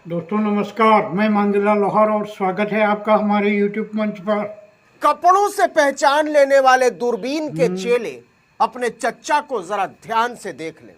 दोस्तों नमस्कार, मैं मांगीलाल लोहार और स्वागत है आपका हमारे YouTube मंच पर। कपड़ों से पहचान लेने वाले दूरबीन के चेले अपने चच्चा को जरा ध्यान से देख ले,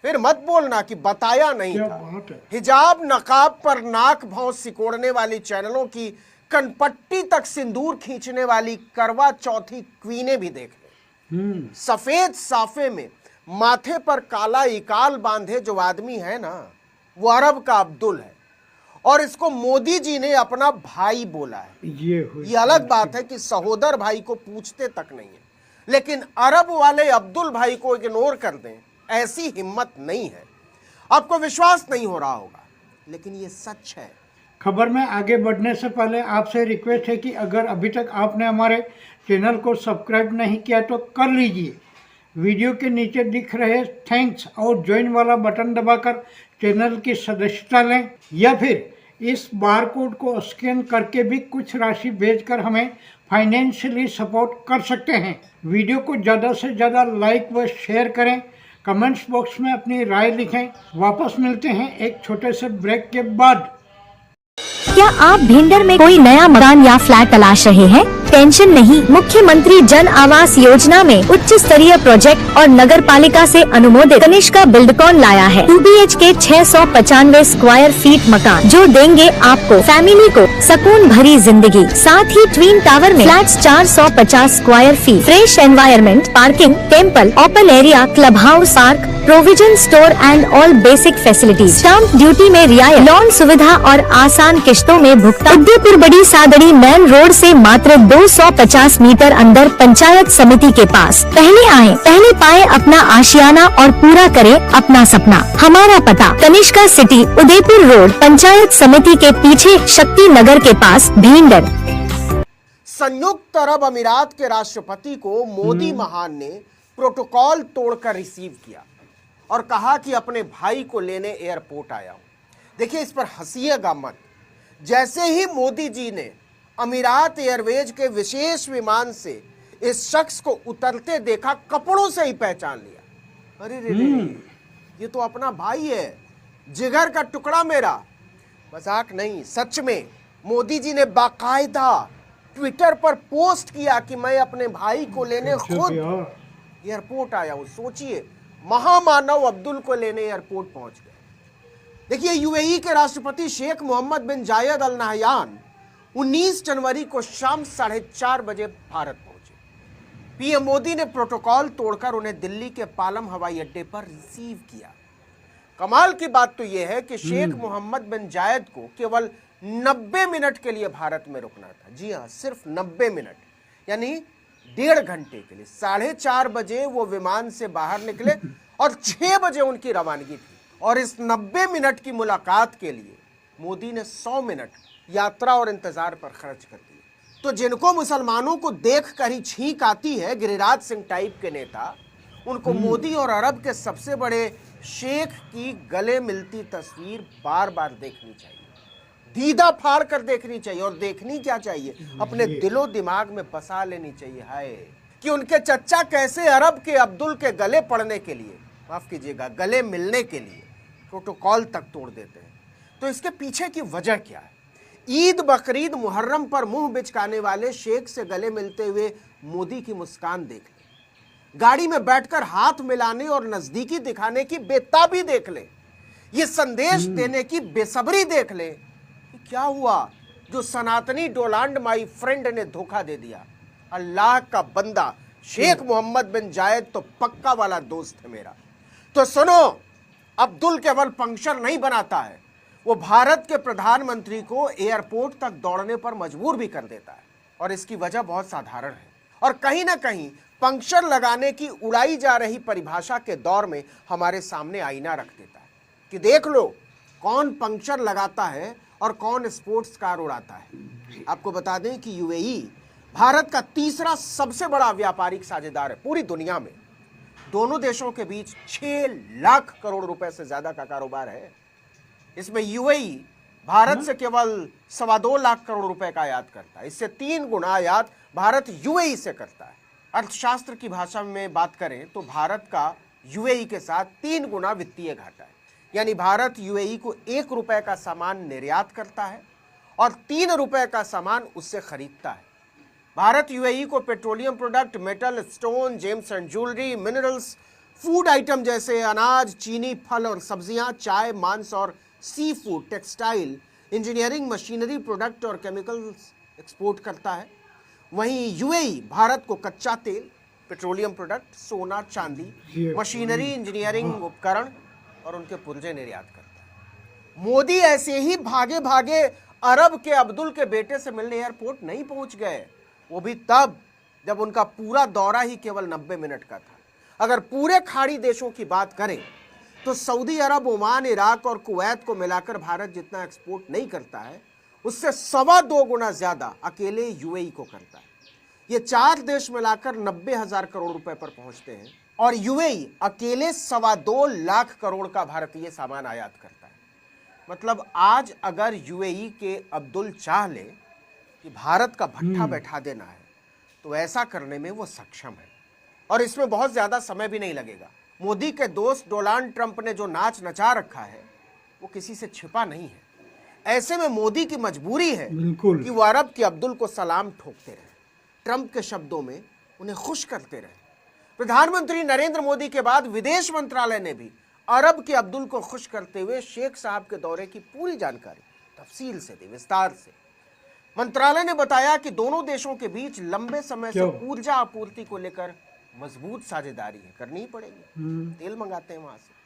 फिर मत बोलना कि बताया नहीं क्या था। बात है। हिजाब नकाब पर नाक भौं सिकोड़ने वाली चैनलों की कनपट्टी तक सिंदूर खींचने वाली करवा चौथी क्वीनें भी देख ले। सफेद साफे में माथे पर काला इकाल बांधे जो आदमी है ना, वो अरब का अब्दुल है और इसको मोदी जी ने अपना भाई बोला है। ये अलग बात है कि सहोदर भाई को पूछते तक नहीं है, लेकिन अरब वाले अब्दुल भाई को इग्नोर कर दें, ऐसी हिम्मत नहीं है। आपको विश्वास नहीं हो रहा होगा, लेकिन ये सच है। खबर में आगे बढ़ने से पहले आपसे रिक्वेस्ट है कि अगर अभी तक आपने हमारे चैनल को सब्सक्राइब नहीं किया तो कर लीजिए। वीडियो के नीचे दिख रहे थैंक्स और ज्वाइन वाला बटन दबाकर चैनल की सदस्यता लें, या फिर इस बार कोड को स्कैन करके भी कुछ राशि भेजकर हमें फाइनेंशियली सपोर्ट कर सकते हैं। वीडियो को ज़्यादा से ज़्यादा लाइक व शेयर करें, कमेंट्स बॉक्स में अपनी राय लिखें। वापस मिलते हैं एक छोटे से ब्रेक के बाद। क्या आप भिंडर में कोई नया मकान या फ्लैट तलाश रहे हैं? टेंशन नहीं, मुख्यमंत्री जन आवास योजना में उच्च स्तरीय प्रोजेक्ट और नगर पालिका से अनुमोदित कनिष्का बिल्डकॉन लाया है 2 BHK 695 स्क्वायर फीट मकान, जो देंगे आपको फैमिली को सुकून भरी जिंदगी। साथ ही ट्विन टावर में flats 450 square feet, fresh environment, parking, temple, open area, club house, park, provision store and all basic facilities. Stamp duty में रियायत, लोन सुविधा और आसान किश्तों में भुगतान। उदयपुर बड़ी सादड़ी मेन रोड से मात्र 250 मीटर अंदर पंचायत समिति के पास। पहले आए, पहले पाए अपना आशियाना और पूरा करे अपना सपना। हमारा पता कनिष्का सिटी, उदयपुर रोड, पंचायत समिति के पीछे, शक्ति नगर के पास, भिंडर। संयुक्त अरब अमीरात के राष्ट्रपति को मोदी महान ने प्रोटोकॉल तोड़कर रिसीव किया और कहा कि अपने भाई को लेने एयरपोर्ट आया हूं। देखिए, इस पर हंसिएगा मत। जैसे ही मोदी जी ने अमीरात एयरवेज के विशेष विमान से इस शख्स को उतरते देखा, कपड़ों से ही पहचान लिया। अरे रे, ये तो अपना भाई है, जिगर का टुकड़ा मेरा। मजाक नहीं, सच में मोदी जी ने बाकायदा ट्विटर पर पोस्ट किया कि मैं अपने भाई को लेने खुद एयरपोर्ट आया हूं। सोचिए, महामानव अब्दुल को लेने एयरपोर्ट पहुंच गए। देखिए, यूएई के राष्ट्रपति शेख मोहम्मद बिन जायद अल नहयान 19 जनवरी को शाम 4:30 बजे भारत पहुंचे। पीएम मोदी ने प्रोटोकॉल तोड़कर उन्हें दिल्ली के पालम हवाई अड्डे पर रिसीव किया। कमाल की बात तो यह है कि शेख मोहम्मद बिन जायद को केवल 90 मिनट के लिए भारत में रुकना था। जी हां, सिर्फ 90 मिनट, यानी 1.5 घंटे के लिए। 4:30 बजे वो विमान से बाहर निकले और 6 बजे उनकी रवानगी थी। और इस 90 मिनट की मुलाकात के लिए मोदी ने 100 मिनट यात्रा और इंतजार पर खर्च कर दिए। तो जिनको मुसलमानों को देख कर ही छींक आती है, गिरिराज सिंह टाइप के नेता, उनको मोदी और अरब के सबसे बड़े शेख की गले मिलती तस्वीर बार बार देखनी चाहिए, दीदा फाड़ कर देखनी चाहिए। और देखनी क्या चाहिए, अपने दिलो दिमाग में बसा लेनी चाहिए। हाय कि उनके चच्चा कैसे अरब के अब्दुल के गले पड़ने के लिए, माफ कीजिएगा, गले मिलने के लिए प्रोटोकॉल तक तोड़ देते हैं। तो इसके पीछे की वजह क्या है? ईद, बकरीद, मुहर्रम पर मुंह बिचकाने वाले शेख से गले मिलते हुए मोदी की मुस्कान देख ले, गाड़ी में बैठकर हाथ मिलाने और नजदीकी दिखाने की बेताबी देख ले, ये संदेश देने की बेसब्री देख ले। क्या हुआ जो सनातनी डोनाल्ड माई फ्रेंड ने धोखा दे दिया? अल्लाह का बंदा शेख मोहम्मद बिन जायद तो पक्का वाला दोस्त है मेरा। तो सुनो, अब्दुल केवल पंक्चर नहीं बनाता है, वो भारत के प्रधानमंत्री को एयरपोर्ट तक दौड़ने पर मजबूर भी कर देता है। और इसकी वजह बहुत साधारण है और कहीं ना कहीं पंक्चर लगाने की उड़ाई जा रही परिभाषा के दौर में हमारे सामने आईना रख देता है कि देख लो कौन पंक्चर लगाता है और कौन स्पोर्ट्स कार उड़ाता है। आपको बता दें कि यूएई भारत का तीसरा सबसे बड़ा व्यापारिक साझेदार है पूरी दुनिया में। दोनों देशों के बीच 6 लाख करोड़ रुपए से ज्यादा का कारोबार है। इसमें यूएई भारत से केवल 2.25 लाख करोड़ रुपए का आयात करता है। इससे 3 गुना आयात भारत यूएई से करता है। अर्थशास्त्र की भाषा में बात करें तो भारत का यूएई के साथ 3 गुना वित्तीय घाटा है। यानी भारत यूएई को 1 रुपए का सामान निर्यात करता है और 3 रुपए का सामान उससे खरीदता है। भारत यूएई को petroleum product, metal, stone, gems and jewellery, minerals, food item जैसे अनाज, चीनी, फल और सब्जियां, चाय, मांस और sea food, textile, engineering, machinery product और केमिकल्स एक्सपोर्ट करता है। वहीं यूएई भारत को कच्चा तेल, पेट्रोलियम प्रोडक्ट, सोना, चांदी, मशीनरी, इंजीनियरिंग उपकरण और उनके पुर्जे निर्यात करता है। मोदी ऐसे ही भागे भागे अरब के अब्दुल के बेटे से मिलने एयरपोर्ट नहीं पहुंच गए, वो भी तब जब उनका पूरा दौरा ही केवल 90 मिनट का था। अगर पूरे खाड़ी देशों की बात करें तो सऊदी अरब, ओमान, इराक और कुवैत को मिलाकर भारत जितना एक्सपोर्ट नहीं करता है, उससे 2.25 गुना ज्यादा अकेले यूएई को करता है। ये 4 देश मिलाकर 90,000 करोड़ रुपए पर पहुंचते हैं और यूएई अकेले 2.25 लाख करोड़ का भारतीय सामान आयात करता है। मतलब आज अगर यूएई के अब्दुल चाह ले कि भारत का भट्ठा बैठा देना है तो ऐसा करने में वो सक्षम है और इसमें बहुत ज्यादा समय भी नहीं लगेगा। मोदी के दोस्त डोनाल्ड ट्रंप ने जो नाच नचा रखा है वो किसी से छिपा नहीं है। ऐसे में मोदी की मजबूरी है कि वो अरब के अब्दुल को सलाम ठोकते रहे, ट्रंप के शब्दों में उन्हें खुश करते रहे। प्रधानमंत्री नरेंद्र मोदी के बाद विदेश मंत्रालय ने भी अरब के अब्दुल को खुश करते हुए शेख साहब के दौरे की पूरी जानकारी तफसील से दी, विस्तार से। मंत्रालय ने बताया कि दोनों देशों के बीच लंबे समय से ऊर्जा आपूर्ति को लेकर मजबूत साझेदारी है, करनी ही पड़ेगी, तेल मंगाते हैं वहां से।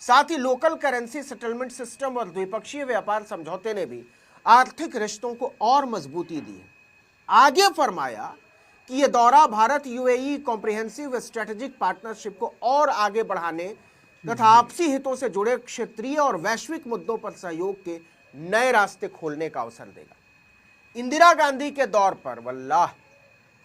साथ ही लोकल करेंसी सेटलमेंट सिस्टम और द्विपक्षीय व्यापार समझौते ने भी आर्थिक रिश्तों को और मजबूती दी है। आगे फरमाया कि यह दौरा Bharat UAE comprehensive strategic partnership को और आगे बढ़ाने तथा आपसी हितों से जुड़े क्षेत्रीय और वैश्विक मुद्दों पर सहयोग के नए रास्ते खोलने का अवसर देगा। इंदिरा गांधी के दौर पर वल्लाह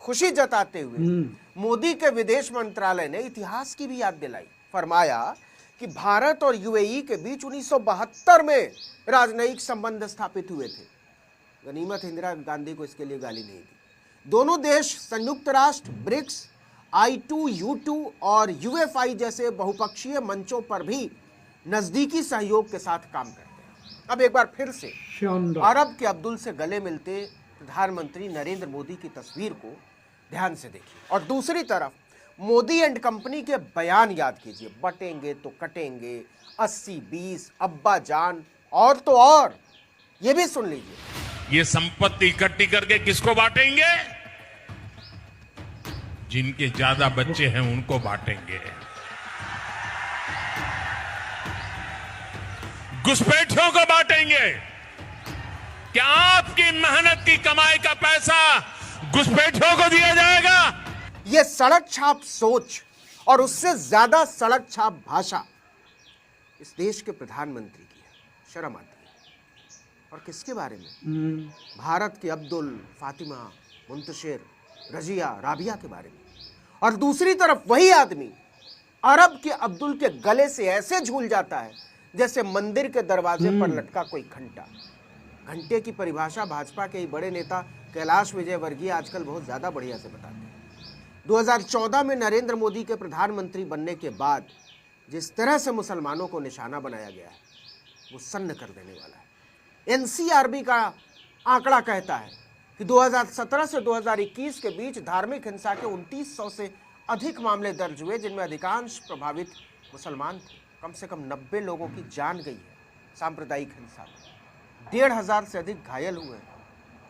खुशी जताते हुए मोदी के विदेश मंत्रालय ने इतिहास की भी याद दिलाई। फरमाया कि भारत और यूएई के बीच 1972 में राजनयिक संबंध स्थापित हुए थे। गनीमत इंदिरा गांधी को इसके लिए गाली नहीं दी। दोनों देश संयुक्त राष्ट्र, ब्रिक्स, I2U2 और UFI जैसे बहुपक्षीय मंचों पर भी नजदीकी सहयोग के साथ काम करते हैं। अब एक बार फिर से अरब के अब्दुल से गले मिलते प्रधानमंत्री नरेंद्र मोदी की तस्वीर को ध्यान से देखिए और दूसरी तरफ मोदी एंड कंपनी के बयान याद कीजिए। बटेंगे तो कटेंगे, 80-20, अब्बा जान और तो और। ये भी सुन लीजिए। ये संपत्ति इकट्ठी करके किसको बांटेंगे? जिनके ज्यादा बच्चे हैं उनको बांटेंगे। घुसपैठियों को बांटेंगे। क्या आपकी मेहनत की कमाई का पैसा घुसपैठियों को दिया जाएगा? यह सड़क छाप सोच और उससे ज्यादा सड़क छाप भाषा इस देश के प्रधानमंत्री की है। शर्म आती है। और किसके बारे में? भारत के अब्दुल, फातिमा, मुंतशिर, रजिया, राबिया के बारे में। और दूसरी तरफ वही आदमी अरब के अब्दुल के गले से ऐसे झूल जाता है जैसे मंदिर के दरवाजे पर लटका कोई घंटा। घंटे की परिभाषा भाजपा के ही बड़े नेता कैलाश विजयवर्गीय आजकल बहुत ज्यादा बढ़िया से बताते हैं। 2014 में नरेंद्र मोदी के प्रधानमंत्री बनने के बाद जिस तरह से मुसलमानों को निशाना बनाया गया है वो सन्न कर देने वाला है। एनसीआरबी का आंकड़ा कहता है कि 2017 से 2021 के बीच धार्मिक हिंसा के 2900 से अधिक मामले दर्ज हुए, जिनमें अधिकांश प्रभावित मुसलमान थे। कम से कम 90 लोगों की जान गई है सांप्रदायिक हिंसा में। 1,500 से अधिक घायल हुए।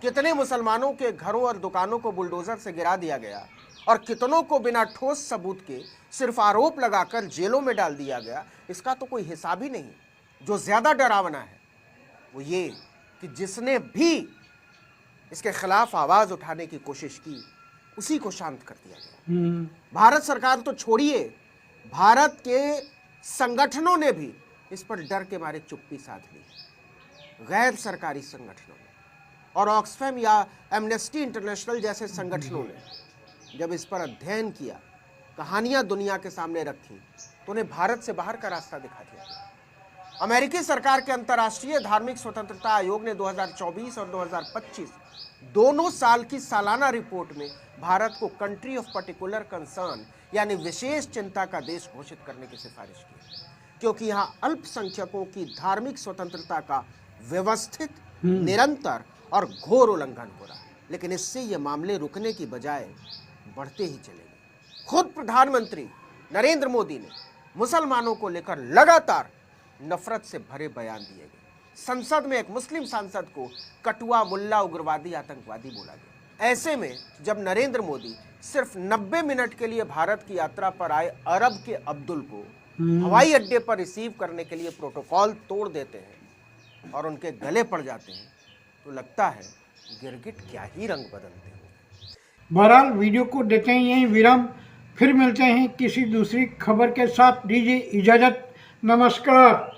कितने मुसलमानों के घरों और दुकानों को बुलडोजर से गिरा दिया गया और कितनों को बिना ठोस सबूत के सिर्फ आरोप लगाकर जेलों में डाल दिया गया, इसका तो कोई हिसाब ही नहीं। जो ज्यादा डरावना है वो ये कि जिसने भी इसके खिलाफ आवाज उठाने की कोशिश की उसी को शांत कर दिया गया। भारत सरकार तो छोड़िए, भारत के संगठनों ने भी इस पर डर के मारे चुप्पी साध ली। गैर सरकारी संगठनों ने और ऑक्सफैम या एमनेस्टी इंटरनेशनल जैसे संगठनों ने जब इस पर अध्ययन किया, कहानियां दुनिया के सामने रखी, तो उन्हें भारत से बाहर का रास्ता दिखा दिया। अमेरिकी सरकार के अंतर्राष्ट्रीय धार्मिक स्वतंत्रता आयोग ने 2024 और 2025 दोनों साल की सालाना रिपोर्ट में भारत को कंट्री ऑफ पर्टिकुलर कंसर्न यानी विशेष चिंता का देश घोषित करने की सिफारिश की। क्योंकि यहाँ अल्पसंख्यकों की धार्मिक स्वतंत्रता का व्यवस्थित, निरंतर और घोर उल्लंघन हो रहा है। लेकिन इससे ये मामले रुकने की बजाय बढ़ते ही चले गए। खुद प्रधानमंत्री नरेंद्र मोदी ने मुसलमानों को लेकर लगातार नफरत से भरे बयान दिए गए। संसद में एक मुस्लिम सांसद को कटुआ, मुल्ला, उग्रवादी, आतंकवादी बोला गया। ऐसे में जब नरेंद्र मोदी सिर्फ 90 मिनट के लिए भारत की यात्रा पर आए अरब के अब्दुल को हवाई अड्डे पर रिसीव करने के लिए प्रोटोकॉल तोड़ देते हैं और उनके गले पड़ जाते हैं, तो लगता है गिरगिट क्या ही रंग बदलते हैं। बहरहाल वीडियो को देते हैं यहीं विराम, फिर मिलते हैं किसी दूसरी खबर के साथ। दीजिए इजाजत, नमस्कार।